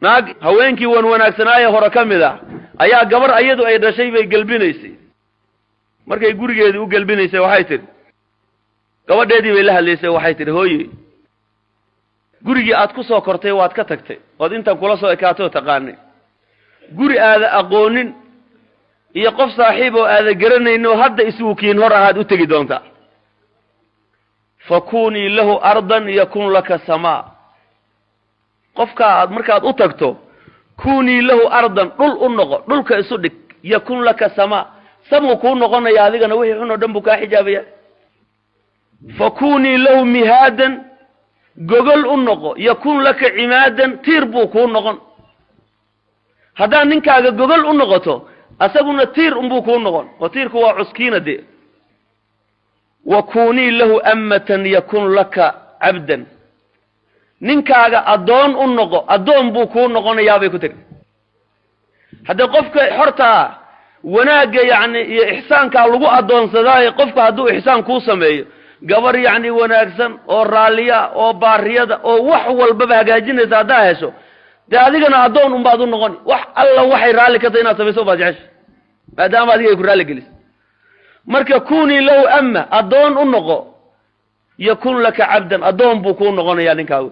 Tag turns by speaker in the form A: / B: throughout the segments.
A: naag haweenkii wanaagsanaaye hore ka mid ah ayaa gabar ayadu ay dhashay bay galbinaysay markay gurigeedii u galbinaysay waxay tiri gabadheedii bay la hadlaysay waxay tiri hooyo gurigii aad ku soo kortay waad ka tagtay wad inta kula soo ekaato taqaanay guri aada aqoonin iyo qof saaxiib oo aada garanayno hadda isugu kiin hor ahaad u tagi doontaa fakuni lahu ardan yakun laka samaa qofka aad markaad u tagto kuni lahu ardan dhul u noqo dhulka isu dhig yakun laka samaa samu ku noqonaya adigana wixii xun oo dhan buu ka xijaabaya fakuni lahu mihadan gogol u noqo yakun laka imaadan tir buu ku noqon hadaa ninkaaga gogol u noqoto asaguna tir buu ku noqon oo tirku waa cuskiinade wakuni lahu ammatan yakun laka abdan ninkaaga adoon u noqo adoon buu ku noqonayaa bay ku tag hada qofka xorta wanaaga yaani iyo ihsaanka lagu adoonsaday qofka haduu ihsaan ku sameeyo gabar yaani wanaagsan oo raaliya oo baariyada oo wax walba hagaajinaysa hadaa hesho de adigana adoon baad u noqon wax alla waxay raali ka tahay inaad sameeyso baajish maadaama adiga ku raali gelis marka kuni law amma adoon u noqo yakun laka abdan adoon buu ku noqonayaa ninkaagu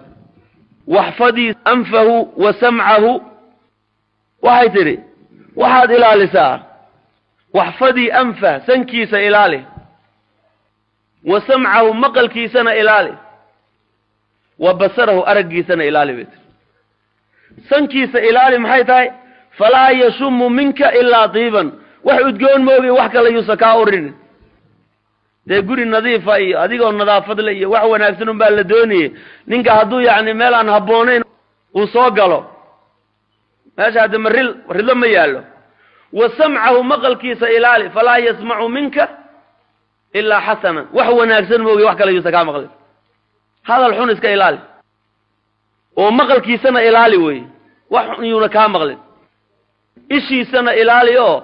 A: wahfadi anfahu wa sam'ahu waxay tiri waxaad ilaalisaa wahfadi anfa sankiisa ilaali wa sam'ahu maqalkiisana ilaali wa basarahu aragiisana ilaali bit sankiisa ilaali maxay tahay fala yashum minka illa diban wax udgoon moogi wax kale yusaka urin de guri nadiif ay adigoo nadaafad leh iyo wax wanaagsan baa la dooniyay ninka haduu yaani meel aan habooneyn uu soo galo meesha hada maril ridlo ma yaalo wa sam'ahu maqalkiisa ilaali fala yasma'u minka illa hasana wax wanaagsan moogi wax kale yusaka maqal hadal xun iska ilaali oo maqalkiisana ilaali way wax yuna ka maqlin ishiisana ilaali oo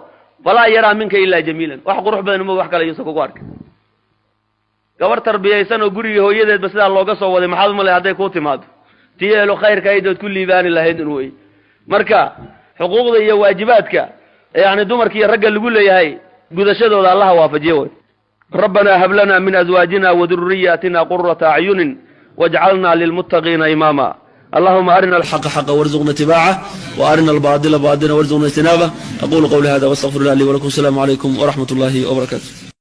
A: wala yara minka illa jamiilan wax qurux badan moogi wax kale yusaka ku arka gabar tarbiyaysan oo guriga hooyadeed sida looga soo waday maxaad ma leeyahay ku timaado tiyeelo khayrka ay dad kulli baan lahayd inuu way marka xuquuqda iyo waajibaadka yaani dumarka iyo ragga lagu leeyahay gudashadooda Allah waafajiyo ربنا هب لنا من ازواجنا وذرياتنا قرة اعين واجعلنا للمتقين اماما اللهم ارنا الحق حقا وارزقنا اتباعه وارنا الباطل باطلا وارزقنا اجتنابه اقول قولي هذا واستغفر الله لي ولكم السلام عليكم ورحمة الله وبركاته